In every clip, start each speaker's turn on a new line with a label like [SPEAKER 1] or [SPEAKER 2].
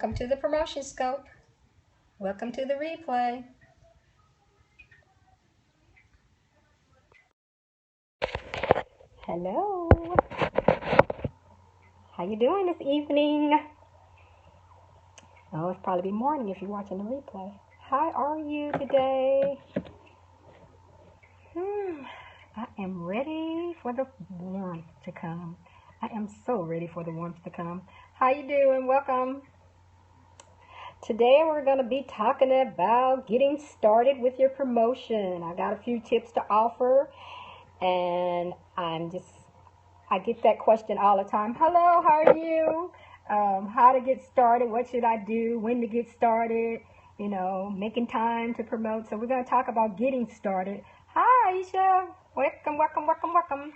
[SPEAKER 1] Welcome to the promotion scope. Welcome to the replay. Hello. How you doing this evening? Oh, it's probably morning if you're watching the replay. How are you today? I am ready for the warmth to come. I am so ready for the warmth to come. How you doing? Welcome. Today we're going to be talking about getting started with your promotion. I got a few tips to offer, and I get that question all the time. Hello, how are you? How to get started, what should I do, when to get started, making time to promote. So we're going to talk about getting started. Hi, Aisha. Welcome.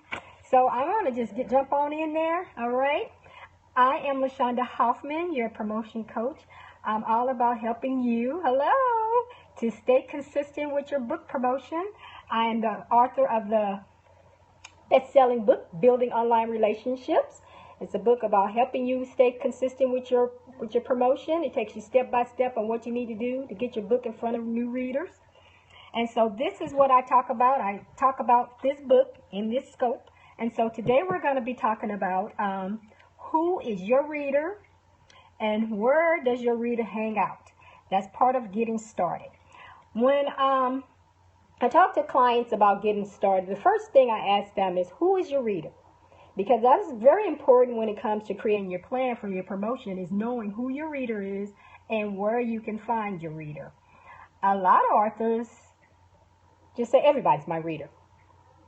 [SPEAKER 1] So I'm going to just jump on in there, all right? I am LaShaunda Hoffman, your promotion coach. I'm all about helping you, to stay consistent with your book promotion. I am the author of the best-selling book, Building Online Relationships. It's a book about helping you stay consistent with your promotion. It takes you step by step on what you need to do to get your book in front of new readers. And so this is what I talk about. I talk about this book in this scope. And so today we're going to be talking about who is your reader and where does your reader hang out. That's part of getting started. When I talk to clients about getting started, the first thing I ask them is, who is your reader? Because that is very important when it comes to creating your plan for your promotion, is knowing who your reader is and where you can find your reader. A lot of authors just say, everybody's my reader.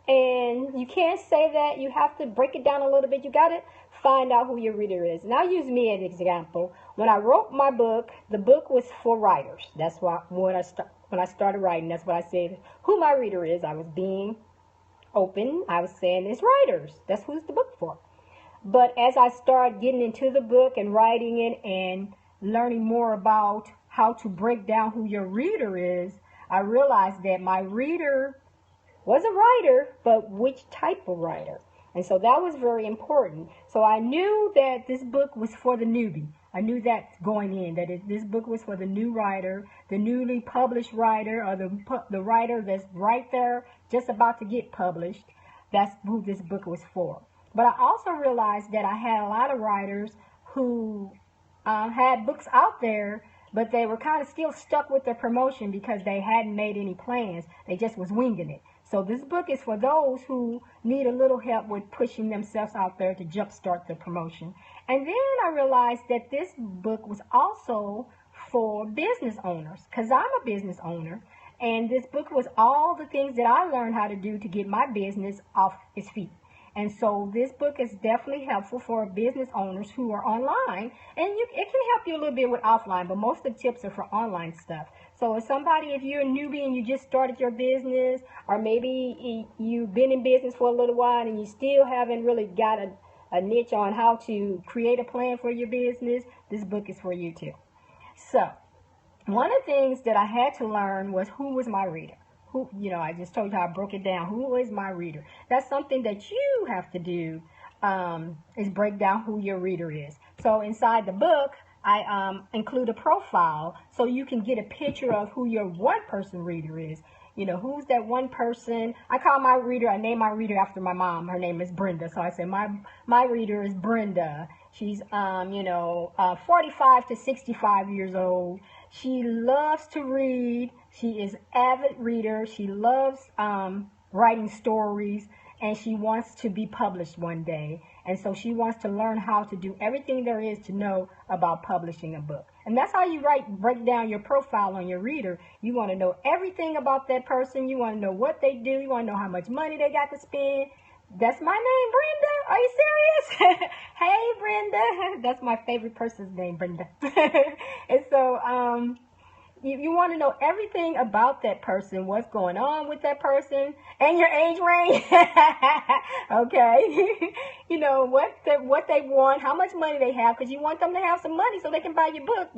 [SPEAKER 1] And you can't say that. You have to break it down a little bit. You got to find out who your reader is. And I'll use me as an example. When I wrote my book, the book was for writers. That's why when I started writing, that's what I said, who my reader is. I was being open. I was saying it's writers. That's who's the book for. But as I started getting into the book and writing it and learning more about how to break down who your reader is, I realized that my reader was a writer, but which type of writer? And so that was very important. So I knew that this book was for the newbie. I knew that going in, that this book was for the new writer, the newly published writer, or the writer that's right there just about to get published. That's who this book was for. But I also realized that I had a lot of writers who had books out there, but they were kind of still stuck with their promotion because they hadn't made any plans. They just was winging it. So this book is for those who need a little help with pushing themselves out there to jumpstart the promotion. And then I realized that this book was also for business owners, because I'm a business owner. And this book was all the things that I learned how to do to get my business off its feet. And so this book is definitely helpful for business owners who are online. And it can help you a little bit with offline, but most of the tips are for online stuff. So if you're a newbie and you just started your business, or maybe you've been in business for a little while and you still haven't really got a niche on how to create a plan for your business, this book is for you too. So one of the things that I had to learn was, who was my reader? I just told you how I broke it down. Who is my reader? That's something that you have to do, is break down who your reader is. So inside the book, I include a profile so you can get a picture of who your one-person reader is. Who's that one person? I name my reader after my mom. Her name is Brenda. So I say my reader is Brenda. She's 45 to 65 years old. She loves to read. She is an avid reader. She loves writing stories, and she wants to be published one day. And so she wants to learn how to do everything there is to know about publishing a book. And that's how you break down your profile on your reader. You want to know everything about that person. You want to know what they do. You want to know how much money they got to spend. That's my name, Brenda. Are you serious? Hey, Brenda. That's my favorite person's name, Brenda. And so you want to know everything about that person, what's going on with that person, and your age range. Okay. What they want, how much money they have, because you want them to have some money so they can buy your book,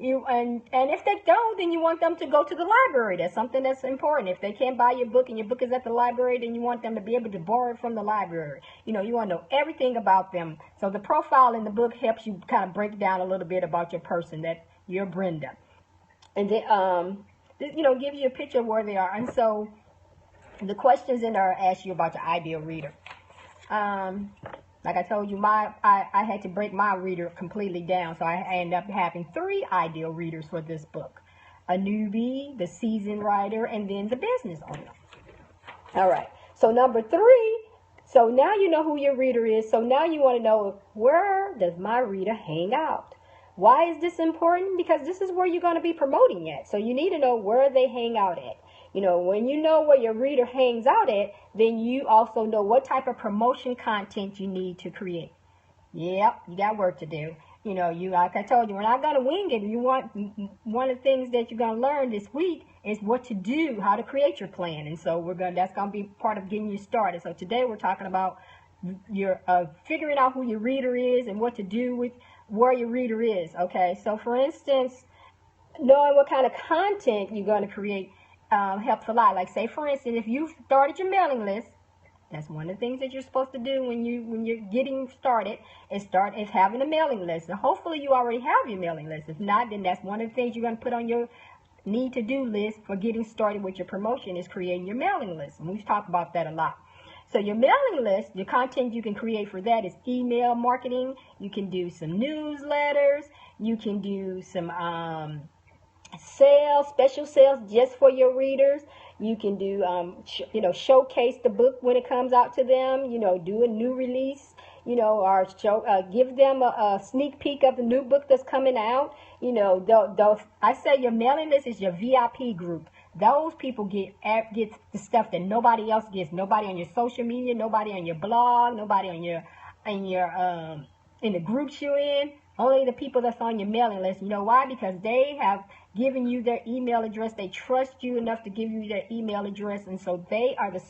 [SPEAKER 1] And if they don't, then you want them to go to the library. That's something that's important. If they can't buy your book and your book is at the library, then you want them to be able to borrow it from the library. You know, you want to know everything about them. So the profile in the book helps you kind of break down a little bit about your person, that you're Brenda. And then, you know, gives you a picture of where they are. And so the questions in there ask you about your ideal reader. Like I told you, I had to break my reader completely down, so I ended up having 3 ideal readers for this book. A newbie, the seasoned writer, and then the business owner. All right, so number 3, so now you know who your reader is, so now you want to know, where does my reader hang out? Why is this important? Because this is where you're going to be promoting at, so you need to know where they hang out at. You know, when you know where your reader hangs out at, then you also know what type of promotion content you need to create. Yep, you got work to do. You know, like I told you, we're not going to wing it. You want, one of the things that you're going to learn this week is what to do, how to create your plan. And so that's going to be part of getting you started. So today we're talking about your figuring out who your reader is and what to do with where your reader is. Okay, so for instance, knowing what kind of content you're going to create helps a lot. Like, say for instance, if you started your mailing list, that's one of the things that you're supposed to do when you're getting started, is having a mailing list. And hopefully you already have your mailing list. If not, then that's one of the things you're going to put on your need to do list for getting started with your promotion, is creating your mailing list. And we've talked about that a lot. So your mailing list, your content you can create for that is email marketing. You can do some newsletters. You can do some sales, special sales just for your readers. You can do, you know, showcase the book when it comes out to them. You know, do a new release. You know, or give them a sneak peek of the new book that's coming out. You know, I say your mailing list is your VIP group. Those people get the stuff that nobody else gets. Nobody on your social media, nobody on your blog, nobody on your in the groups you're in. Only the people that's on your mailing list. You know why? Because they have given you their email address. They trust you enough to give you their email address, and so they are the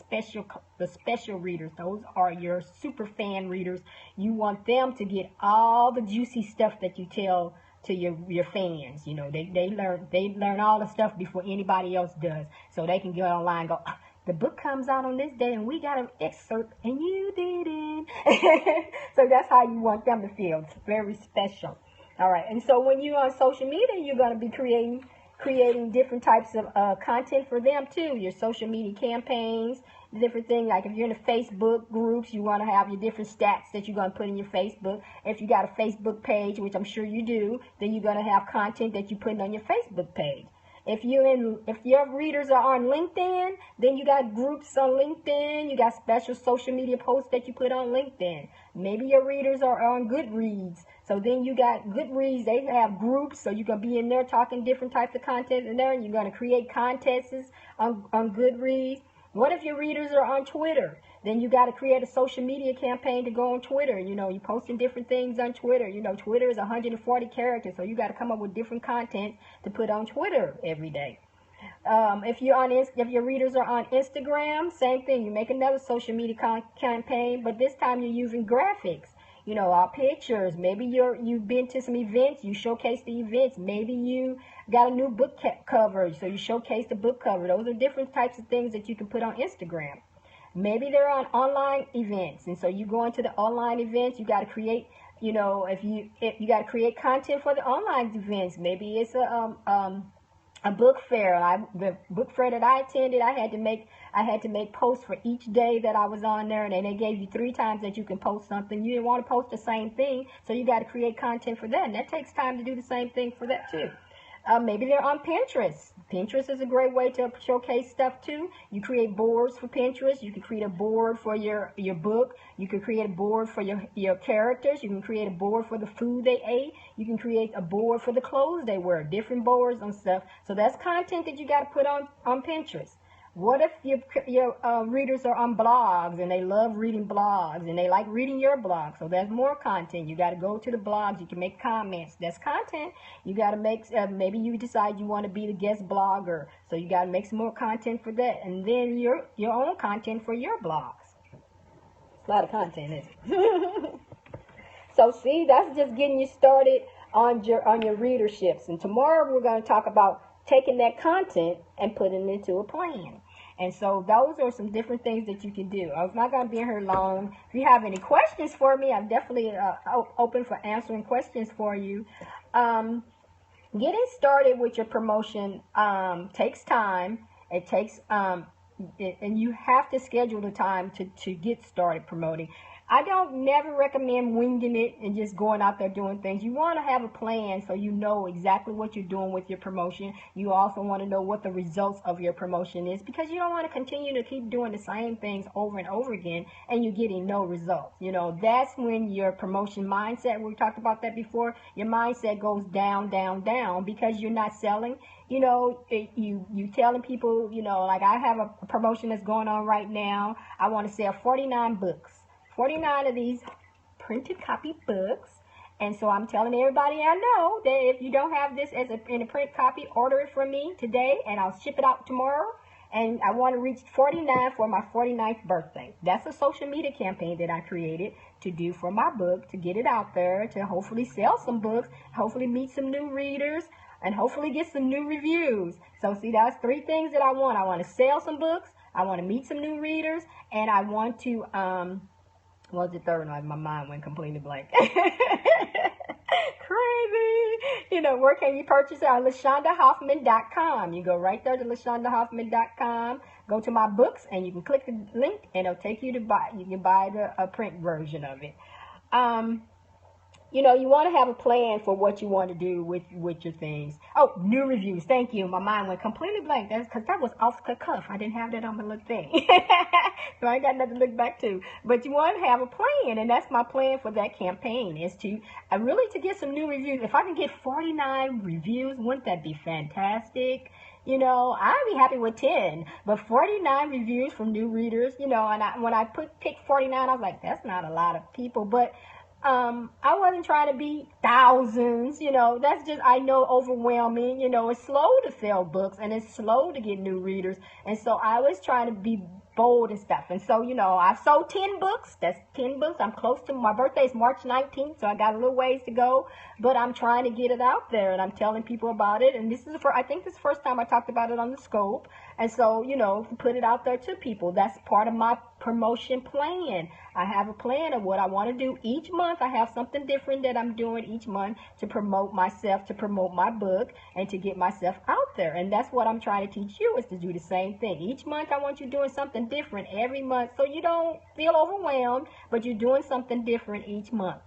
[SPEAKER 1] special readers. Those are your super fan readers. You want them to get all the juicy stuff that you tell to your fans. You know, they learn all the stuff before anybody else does, so they can go online and go, the book comes out on this day and we got an excerpt and you didn't. So that's how you want them to feel. It's very special. All right, and so when you're on social media, you're going to be creating different types of content for them too. Your social media campaigns, different things. Like if you're in the Facebook groups, you want to have your different stats that you're going to put in your Facebook. If you got a Facebook page, which I'm sure you do, then you're going to have content that you're putting on your Facebook page. If your readers are on LinkedIn, then you got groups on LinkedIn. You got special social media posts that you put on LinkedIn. Maybe your readers are on Goodreads. So then you got Goodreads. They have groups, so you can be in there talking different types of content in there. And you're going to create contests on Goodreads. What if your readers are on Twitter? Then you got to create a social media campaign to go on Twitter. You know, you're posting different things on Twitter. You know, Twitter is 140 characters, so you got to come up with different content to put on Twitter every day. If your readers are on Instagram, same thing. You make another social media campaign, but this time you're using graphics. You know, our pictures. Maybe you've been to some events. You showcase the events. Maybe you got a new book cover, so you showcase the book cover. Those are different types of things that you can put on Instagram. Maybe they're on online events, and so you go into the online events. You got to create, you know, if you got to create content for the online events. Maybe it's a book fair. The book fair that I attended, I had to make posts for each day that I was on there, and then they gave you 3 times that you can post something. You didn't want to post the same thing, so you got to create content for that, and that takes time to do the same thing for that too. Maybe they're on Pinterest. Pinterest is a great way to showcase stuff too. You create boards for Pinterest. You can create a board for your book. You can create a board for your characters. You can create a board for the food they ate. You can create a board for the clothes they wear. Different boards and stuff. So that's content that you got to put on Pinterest. What if your readers are on blogs and they love reading blogs and they like reading your blog? So there's more content. You got to go to the blogs. You can make comments. That's content. You got to make, maybe you decide you want to be the guest blogger. So you got to make some more content for that. And then your own content for your blogs. It's a lot of content, isn't it? So see, that's just getting you started on your readerships. And tomorrow we're going to talk about taking that content and putting it into a plan. And so those are some different things that you can do. I'm not going to be here long. If you have any questions for me, I'm definitely open for answering questions for you. Getting started with your promotion takes time. It takes and you have to schedule the time to get started promoting. I don't never recommend winging it and just going out there doing things. You want to have a plan so you know exactly what you're doing with your promotion. You also want to know what the results of your promotion is, because you don't want to continue to keep doing the same things over and over again and you're getting no results. You know, that's when your promotion mindset, we talked about that before, your mindset goes down, down, down, because you're not selling. You know, you telling people, you know, like I have a promotion that's going on right now. I want to sell 49 books. 49 of these printed copy books. And so I'm telling everybody I know that if you don't have this in a print copy, order it from me today and I'll ship it out tomorrow. And I want to reach 49 for my 49th birthday. That's a social media campaign that I created to do for my book, to get it out there, to hopefully sell some books, hopefully meet some new readers, and hopefully get some new reviews. So see, that's 3 things that I want. I want to sell some books, I want to meet some new readers, and I want to what was the third one? My mind went completely blank. Crazy. You know, where can you purchase it? On LaShaundaHoffman.com. You go right there to LaShaundaHoffman.com. Go to my books, and you can click the link, and it'll take you to buy. You can buy a print version of it. You know, you want to have a plan for what you want to do with your things. Oh, new reviews. Thank you. My mind went completely blank. That's because that was off the cuff. I didn't have that on my little thing. So I ain't got nothing to look back to. But you want to have a plan, and that's my plan for that campaign, is to really to get some new reviews. If I can get 49 reviews, wouldn't that be fantastic? You know, I'd be happy with 10, but 49 reviews from new readers, you know, and when I picked 49, I was like, that's not a lot of people, but I wasn't trying to be thousands, you know, that's just, I know, overwhelming. You know, it's slow to sell books and it's slow to get new readers. And so I was trying to be bold and stuff. And so, you know, I've sold 10 books. That's 10 books. I'm close to, my birthday is March 19th, so I got a little ways to go, but I'm trying to get it out there and I'm telling people about it. And this is I think this is the first time I talked about it on the Scope. And so, you know, put it out there to people. That's part of my promotion plan. I have a plan of what I want to do each month. I have something different that I'm doing each month to promote myself, to promote my book, and to get myself out there. And that's what I'm trying to teach you, is to do the same thing. Each month I want you doing something different every month, so you don't feel overwhelmed, but you're doing something different each month.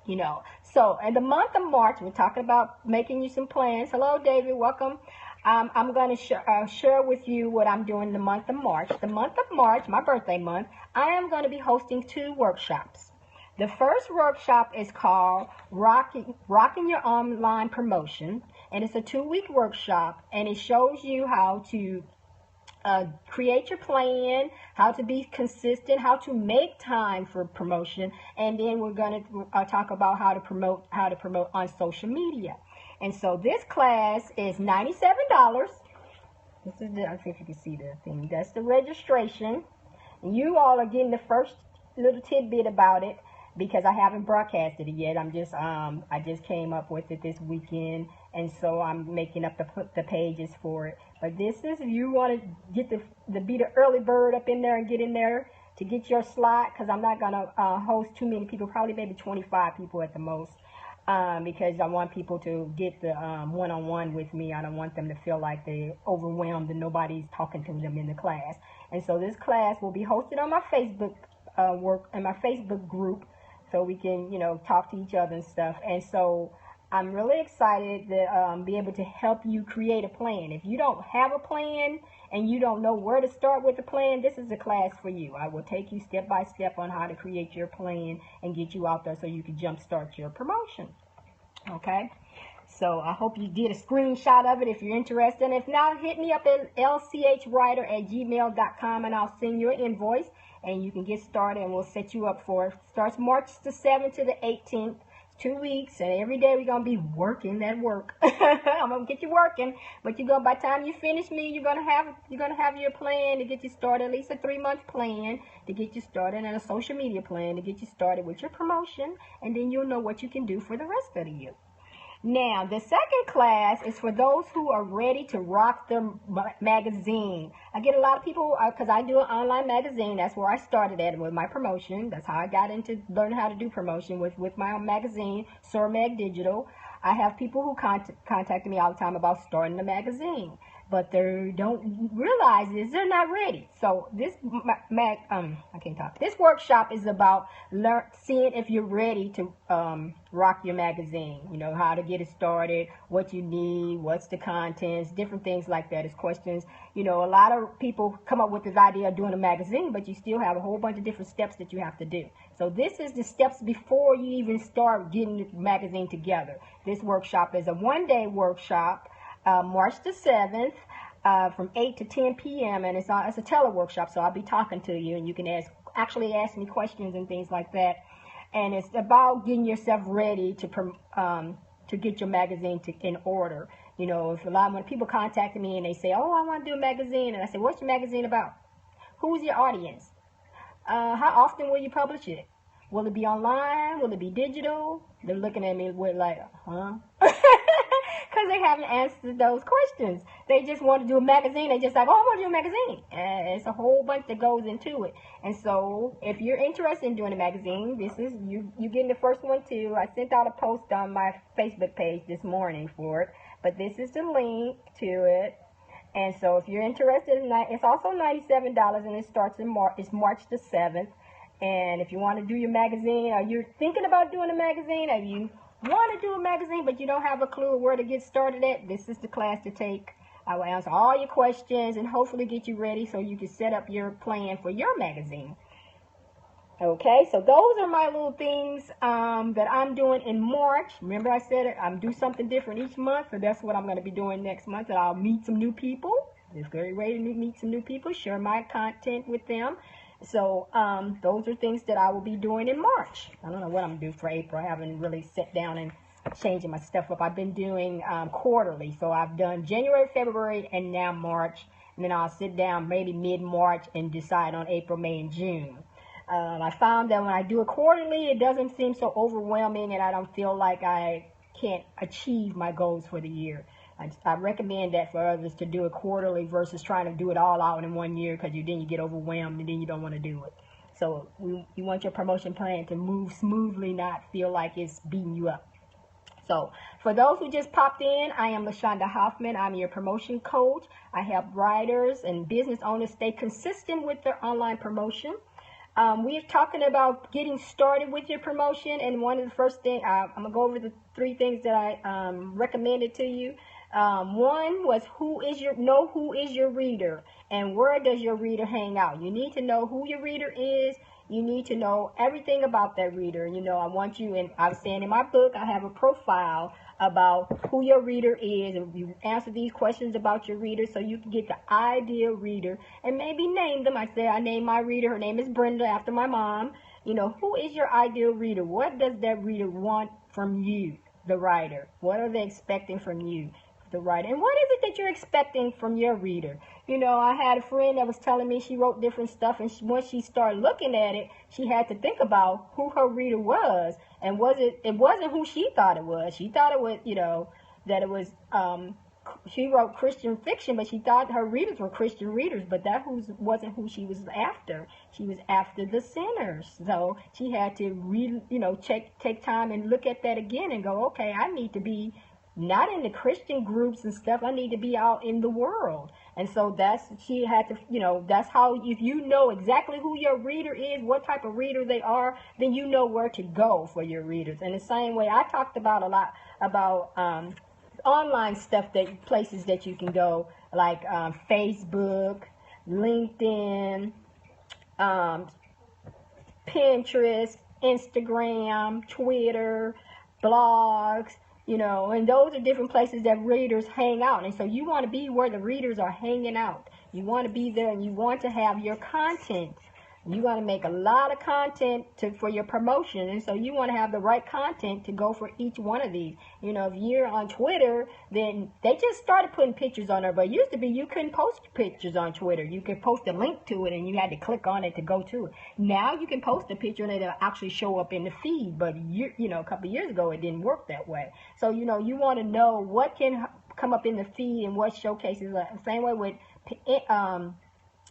[SPEAKER 1] You know, so in the month of March, we're talking about making you some plans. Hello, David. Welcome. I'm going to share with you what I'm doing in the month of March. The month of March, my birthday month, I am going to be hosting 2 workshops. The first workshop is called Rocking Your Online Promotion, and it's a 2-week workshop, and it shows you how to create your plan, how to be consistent, how to make time for promotion, and then we're going to talk about how to promote on social media. And so this class is $97. This is the, I think you can see the thing. That's the registration. And you all are getting the first little tidbit about it, because I haven't broadcasted it yet. I'm just I just came up with it this weekend, and so I'm making up the pages for it. But this is, if you want to get be the early bird up in there and get in there to get your slot, because I'm not gonna host too many people, probably maybe 25 people at the most. Because I want people to get the one-on-one with me. I don't want them to feel like they're overwhelmed and nobody's talking to them in the class. And so this class will be hosted on my Facebook my Facebook group, so we can, you know, talk to each other and stuff. And so I'm really excited to be able to help you create a plan. If you don't have a plan and you don't know where to start with the plan, this is the class for you. I will take you step by step on how to create your plan and get you out there so you can jumpstart your promotion. Okay? So I hope you did a screenshot of it if you're interested. And if not, hit me up at lchwriter@gmail.com and I'll send you an invoice and you can get started and we'll set you up for it. Starts March the 7th to the 18th. 2 weeks, and every day we're gonna be working that work. I'm gonna get you working, but by the time you finish me, you're gonna have your plan to get you started, at least a 3-month plan to get you started, and a social media plan to get you started with your promotion, and then you'll know what you can do for the rest of the year. Now, the second class is for those who are ready to rock their magazine. I get a lot of people, because I do an online magazine. That's where I started at with my promotion. That's how I got into learning how to do promotion with my own magazine, Mag Digital. I have people who contact me all the time about starting a magazine, but they don't realize is they're not ready. So this I can't talk. This workshop is about seeing if you're ready to rock your magazine. You know, how to get it started, what you need, what's the contents, different things like that. It's questions. You know, a lot of people come up with this idea of doing a magazine, but you still have a whole bunch of different steps that you have to do. So this is the steps before you even start getting the magazine together. This workshop is a one-day workshop, March the 7th, from 8 to 10 p.m. and it's a tele-workshop, so I'll be talking to you, and you can actually ask me questions and things like that. And it's about getting yourself ready to get your magazine in order. You know, when people contact me and they say, "Oh, I want to do a magazine," and I say, "What's your magazine about? Who's your audience? How often will you publish it? Will it be online? Will it be digital?" They're looking at me with like, huh? Because they haven't answered those questions. They just want to do a magazine. They just like, "Oh, I want to do a magazine." And it's a whole bunch that goes into it. And so if you're interested in doing a magazine, this is you getting the first one too. I sent out a post on my Facebook page this morning for it. But this is the link to it. And so if you're interested in that, it's also $97, and it starts in March. It's March the 7th. And if you want to do your magazine, or you're thinking about doing a magazine, or you want to do a magazine but you don't have a clue where to get started at, this is the class to take. I will answer all your questions and hopefully get you ready so you can set up your plan for your magazine. Okay, so those are my little things that I'm doing in March. Remember I said I'm do something different each month, so that's what I'm going to be doing next month. And I'll meet some new people. Just get ready to meet some new people, share my content with them. So those are things that I will be doing in March. I don't know what I'm going to do for April. I haven't really sat down and changing my stuff up. I've been doing quarterly. So I've done January, February, and now March. And then I'll sit down maybe mid-March and decide on April, May, and June. I found that when I do it quarterly, it doesn't seem so overwhelming, and I don't feel like I can't achieve my goals for the year. I recommend that for others to do it quarterly versus trying to do it all out in 1 year, because then you get overwhelmed and then you don't want to do it. So you want your promotion plan to move smoothly, not feel like it's beating you up. So for those who just popped in, I am LaShaunda Hoffman. I'm your promotion coach. I help writers and business owners stay consistent with their online promotion. We're talking about getting started with your promotion, and one of the first things, I'm going to go over the 3 things that I recommended to you. One was who is your reader, and where does your reader hang out? You need to know who your reader is. You need to know everything about that reader. You know, I want you, and I was saying in my book, I have a profile about who your reader is, and you answer these questions about your reader so you can get the ideal reader and maybe name them. I named my reader. Her name is Brenda, after my mom. You know, who is your ideal reader? What does that reader want from you, the writer? What are they expecting from you, the writer? And what is it that you're expecting from your reader? You know, I had a friend that was telling me she wrote different stuff, and once she started looking at it, she had to think about who her reader was, and it wasn't who she thought it was. She thought it was, you know, that it was, she wrote Christian fiction, but she thought her readers were Christian readers, but that wasn't who she was after. She was after the sinners. So she had to really, you know, take time and look at that again and go, okay, I need to be not in the Christian groups and stuff. I need to be out in the world. And so she had to, you know, that's how, if you know exactly who your reader is, what type of reader they are, then you know where to go for your readers. And the same way, I talked about a lot about online stuff, places that you can go, like Facebook, LinkedIn, Pinterest, Instagram, Twitter, blogs. You know, and those are different places that readers hang out. And so you want to be where the readers are hanging out. You want to be there, and you want to have your content You want to make a lot of content for your promotion, and so you want to have the right content to go for each one of these. You know, if you're on Twitter, then they just started putting pictures on there, but it used to be you couldn't post pictures on Twitter. You could post a link to it, and you had to click on it to go to it. Now you can post a picture, and it'll actually show up in the feed, but you know, a couple of years ago, it didn't work that way. So, you know, you want to know what can come up in the feed and what showcases. Same way with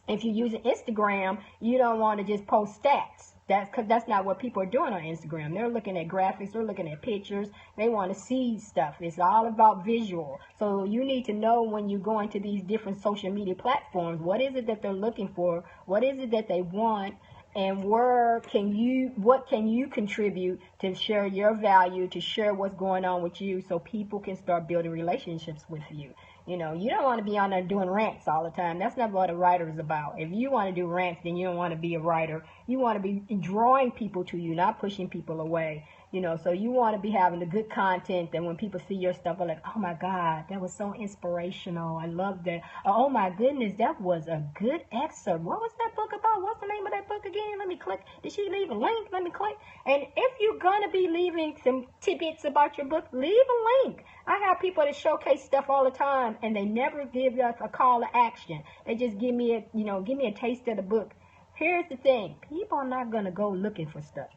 [SPEAKER 1] if you're using Instagram, you don't want to just post stats. That's not what people are doing on Instagram. They're looking at graphics. They're looking at pictures. They want to see stuff. It's all about visual. So you need to know when you go into these different social media platforms, what is it that they're looking for? What is it that they want? And what can you contribute to share your value, to share what's going on with you, so people can start building relationships with you. You know, you don't want to be on there doing rants all the time. That's not what a writer is about. If you want to do rants, then you don't want to be a writer. You want to be drawing people to you, not pushing people away. You know, so you want to be having the good content that when people see your stuff, they're like, oh my God, that was so inspirational. I love that. Oh my goodness, that was a good excerpt. What was that book about? What's the name of that book again? Let me click. Did she leave a link? Let me click. And if you're going to be leaving some tidbits about your book, leave a link. I have people that showcase stuff all the time, and they never give us a call to action. They just give me a taste of the book. Here's the thing. People are not going to go looking for stuff.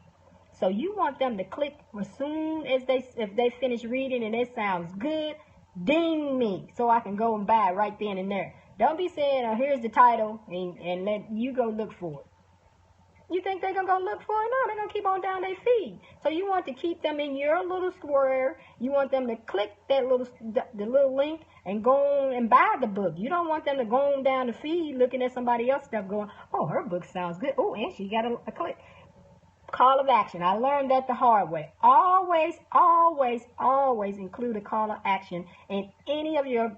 [SPEAKER 1] So you want them to click as soon as if they finish reading and it sounds good, ding me so I can go and buy it right then and there. Don't be saying, oh, here's the title, and let you go look for it. You think they're going to go look for it? No, they're going to keep on down their feed. So you want to keep them in your little square. You want them to click that the little link and go on and buy the book. You don't want them to go on down the feed looking at somebody else's stuff going, oh, her book sounds good. Oh, and she got a click. Call of action. I learned that the hard way. Always, always, always include a call of action in any of your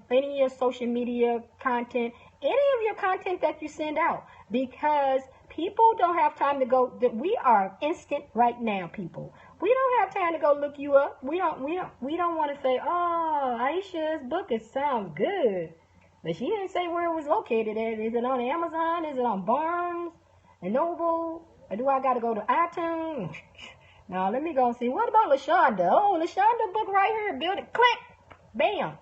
[SPEAKER 1] social media content, any of your content that you send out, because people don't have time to go. We are instant right now, people. We don't have time to go look you up. We don't want to say, oh, Aisha's book, it sounds good, but she didn't say where it was located at. Is it on Amazon? Is it on Barnes and Noble? Or do I got to go to iTunes? Now, let me go and see. What about LaShaunda? Oh, LaShaunda book right here. Build it. Click. Bam.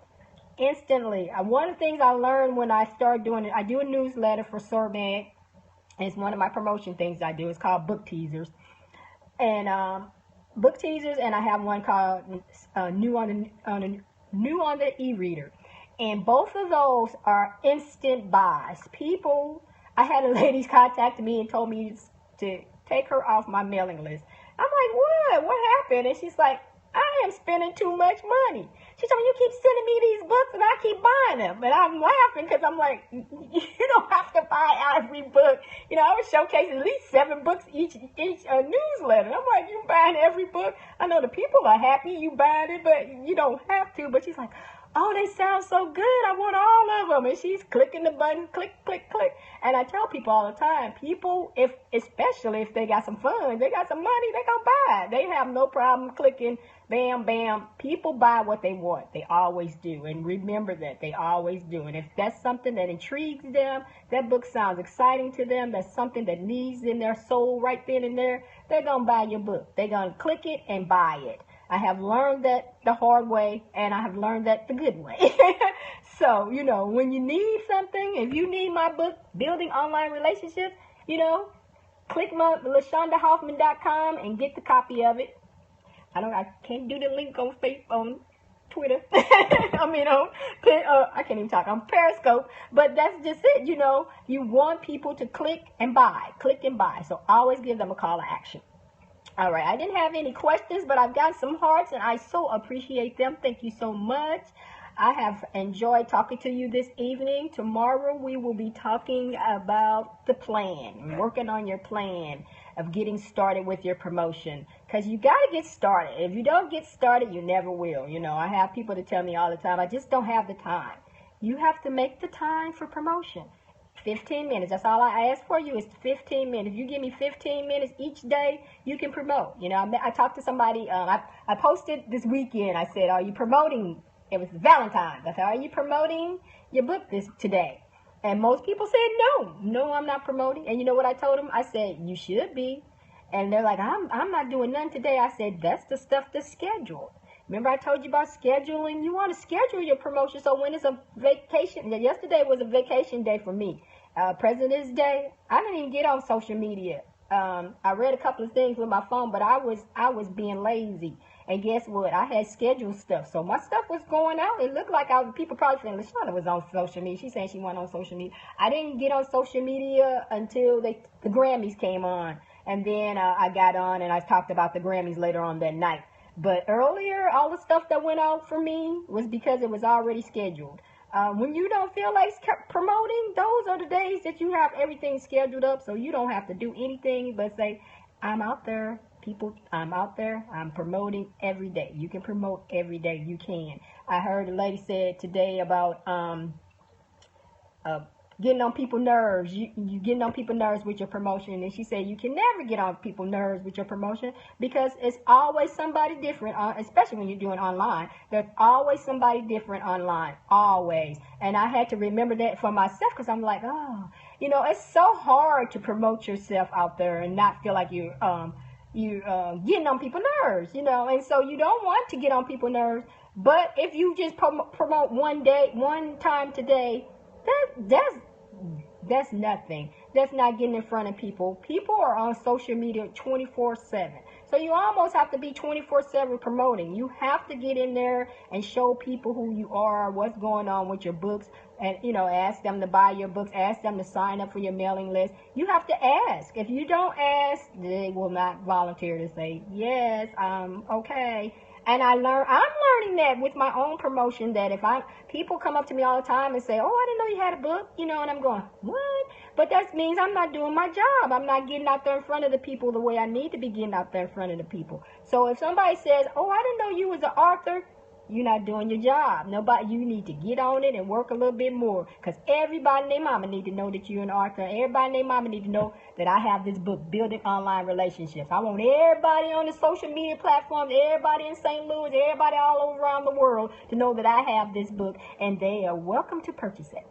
[SPEAKER 1] Instantly. One of the things I learned when I started doing it, I do a newsletter for Sorbag. It's one of my promotion things I do. It's called Book Teasers. And Book Teasers, and I have one called New on the E-Reader. And both of those are instant buys. People, I had a lady contact me and told me to take her off my mailing list. I'm like, what? What happened? And she's like, I am spending too much money. She told me, you keep sending me these books and I keep buying them. And I'm laughing because I'm like, you don't have to buy every book. You know, I was showcasing at least 7 books each newsletter. I'm like, you buying every book? I know the people are happy you buying it, but you don't have to. But she's like, oh, they sound so good. I want all of them. And she's clicking the button, click, click, click. And I tell people all the time, people, especially if they got some funds, they got some money, they gonna buy it. They have no problem clicking, bam, bam. People buy what they want. They always do. And remember that. They always do. And if that's something that intrigues them, that book sounds exciting to them, that's something that needs in their soul right then and there, they're gonna buy your book. They're gonna click it and buy it. I have learned that the hard way, and I have learned that the good way. So, you know, when you need something, if you need my book, Building Online Relationships, you know, click my LaShaundaHoffman.com and get the copy of it. I can't do the link on Twitter. I can't even talk on Periscope, but that's just it. You know, you want people to click and buy. So always give them a call to action. All right, I didn't have any questions, but I've got some hearts, and I so appreciate them. Thank you so much. I have enjoyed talking to you this evening. Tomorrow we will be talking about the plan, working on your plan of getting started with your promotion, because you got to get started. If you don't get started, you never will. You know, I have people that tell me all the time, I just don't have the time. You have to make the time for promotion. 15 minutes. That's all I ask for you is 15 minutes. If you give me 15 minutes each day, you can promote. You know, I talked to somebody, I posted this weekend. I said, are you promoting? It was Valentine's. I said, are you promoting your book today? And most people said, no, I'm not promoting. And you know what I told them? I said, you should be. And they're like, I'm not doing nothing today. I said, that's the stuff that's scheduled. Remember I told you about scheduling? You want to schedule your promotion. So when it's a vacation, yesterday was a vacation day for me. President's Day, I didn't even get on social media. I read a couple of things with my phone, but I was being lazy. And guess what? I had scheduled stuff. So my stuff was going out. It looked like people probably saying LaShaunda was on social media. She's saying she went on social media. I didn't get on social media until the Grammys came on. And then I got on and I talked about the Grammys later on that night. But earlier, all the stuff that went out for me was because it was already scheduled. When you don't feel like promoting, those are the days that you have everything scheduled up, so you don't have to do anything but say, I'm out there, people, I'm out there, I'm promoting every day. You can promote every day, you can. I heard a lady said today about getting on people's nerves. You getting on people's nerves with your promotion. And she said you can never get on people's nerves with your promotion because it's always somebody different, especially when you're doing online. There's always somebody different online, always. And I had to remember that for myself because I'm like, oh, it's so hard to promote yourself out there and not feel like you're getting on people's nerves, And so you don't want to get on people's nerves. But if you just promote one time today, that's nothing. That's not getting in front of people. People are on social media 24/7. So you almost have to be 24/7 promoting. You have to get in there and show people who you are, what's going on with your books, and ask them to buy your books, ask them to sign up for your mailing list. You have to ask. If you don't ask, they will not volunteer to say, yes, okay. And I'm learning that with my own promotion, that if people come up to me all the time and say, oh, I didn't know you had a book, and I'm going, what? But that means I'm not doing my job. I'm not getting out there in front of the people the way I need to be getting out there in front of the people. So if somebody says, oh, I didn't know you was an author, you're not doing your job. You need to get on it and work a little bit more. Because everybody and their mama need to know that you're an author. Everybody and their mama need to know that I have this book, Building Online Relationships. I want everybody on the social media platforms, everybody in St. Louis, everybody all over around the world to know that I have this book. And they are welcome to purchase it.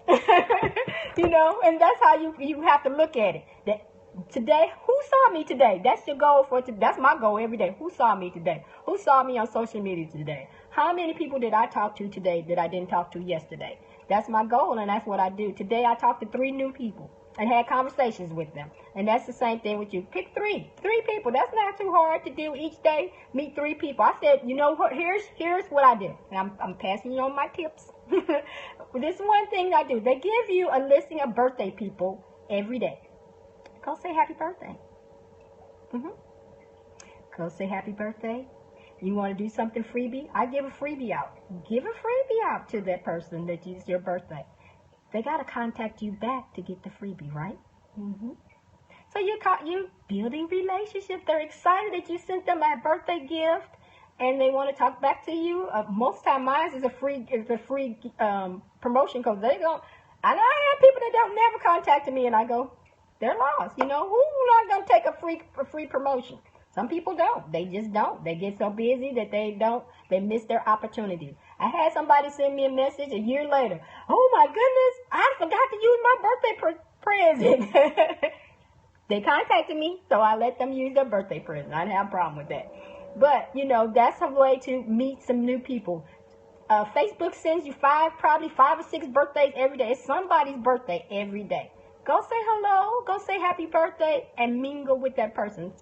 [SPEAKER 1] And that's how you have to look at it. That today, who saw me today? That's your goal for today. That's my goal every day. Who saw me today? Who saw me on social media today? How many people did I talk to today that I didn't talk to yesterday? That's my goal, and that's what I do. Today I talked to 3 new people and had conversations with them. And that's the same thing with you. Pick 3 people. That's not too hard to do each day. Meet 3 people. I said, what? Here's what I do. And I'm passing you on my tips. This is one thing I do. They give you a listing of birthday people every day. Go say happy birthday. Go say happy birthday. You want to do something freebie? I give a freebie out. Give a freebie out to that person that it's your birthday. They got to contact you back to get the freebie, right? So you building relationships. They're excited that you sent them a birthday gift, and they want to talk back to you. Most time, mine is a free promotion because they go. I know I have people that don't never contact me, and I go, they're lost. Who's not gonna take a free promotion? Some people don't. They just don't. They get so busy that they miss their opportunities. I had somebody send me a message a year later. Oh my goodness, I forgot to use my birthday present. They contacted me, so I let them use their birthday present. I didn't have a problem with that. But, that's a way to meet some new people. Facebook sends you probably 5 or 6 birthdays every day. It's somebody's birthday every day. Go say hello, go say happy birthday, and mingle with that person.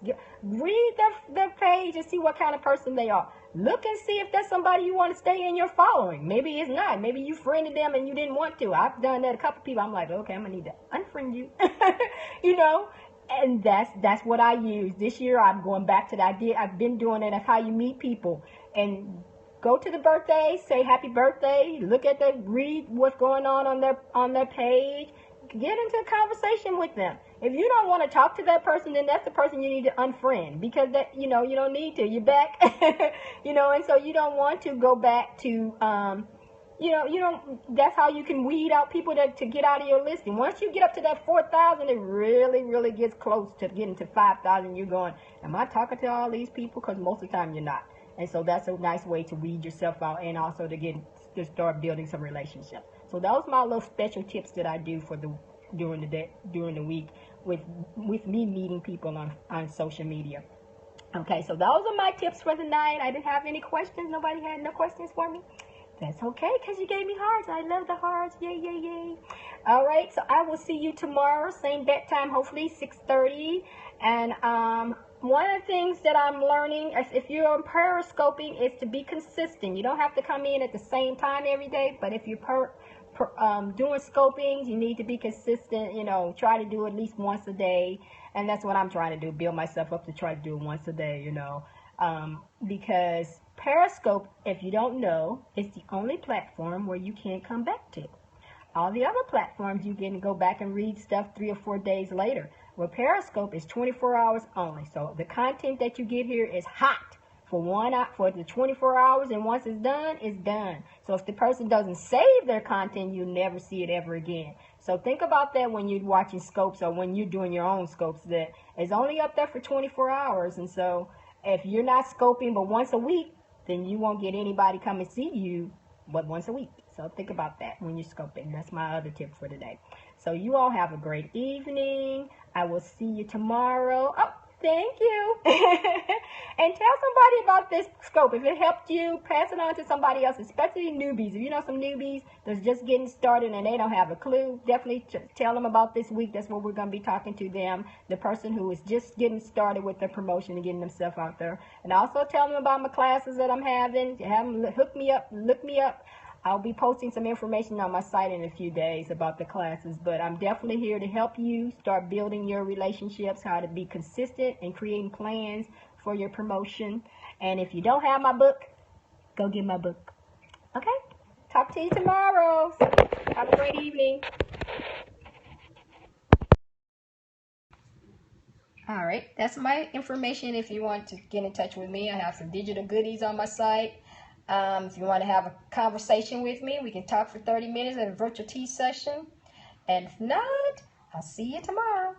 [SPEAKER 1] Read their page and see what kind of person they are. Look and see if that's somebody you want to stay in your following. Maybe it's not. Maybe you friended them and you didn't want to. I've done that a couple people. I'm like, okay, I'm going to need to unfriend you. And that's what I use. This year, I'm going back to the idea. I've been doing it. That's how you meet people. And go to the birthday, say happy birthday, read what's going on their page. Get into a conversation with them. If you don't want to talk to that person, then that's the person you need to unfriend because you don't need to. You're back, and so you don't want to go back to, that's how you can weed out people to get out of your listing. Once you get up to that 4,000, it really, really gets close to getting to 5,000. You're going, am I talking to all these people? Because most of the time you're not. And so that's a nice way to weed yourself out and also to start building some relationships. So those are my little special tips that I do for during the week with me meeting people on social media. Okay, so those are my tips for the night. I didn't have any questions. Nobody had no questions for me. That's okay, because you gave me hearts. I love the hearts. Yay, yay, yay. All right, so I will see you tomorrow. Same bat time, hopefully 6:30. And one of the things that I'm learning, if you're on Periscoping, is to be consistent. You don't have to come in at the same time every day, but if you're doing scopings, you need to be consistent. You know, try to do at least once a day. And that's what I'm trying to do, build myself up to try to do it once a day, you know. Because Periscope, if you don't know, is the only platform where you can't come back to. All the other platforms, you can go back and read stuff 3 or 4 days later. Well, Periscope is 24 hours only. So the content that you get here is hot for the 24 hours, and once it's done, it's done. So if the person doesn't save their content, you'll never see it ever again. So think about that when you're watching scopes or when you're doing your own scopes, that it's only up there for 24 hours. And so if you're not scoping but once a week, then you won't get anybody come and see you but once a week. So think about that when you're scoping. That's my other tip for today. So you all have a great evening. I will see you tomorrow. Oh, thank you. And tell somebody about this scope. If it helped you, pass it on to somebody else, especially newbies. If you know some newbies that's just getting started and they don't have a clue, definitely tell them about this week. That's what we're going to be talking to them, the person who is just getting started with their promotion and getting themselves out there. And also tell them about my classes that I'm having. Have them hook me up, look me up. I'll be posting some information on my site in a few days about the classes, but I'm definitely here to help you start building your relationships, how to be consistent and creating plans for your promotion. And if you don't have my book, go get my book. Okay? Talk to you tomorrow. Have a great evening. All right, that's my information. If you want to get in touch with me, I have some digital goodies on my site. If you want to have a conversation with me, we can talk for 30 minutes at a virtual tea session. And if not, I'll see you tomorrow.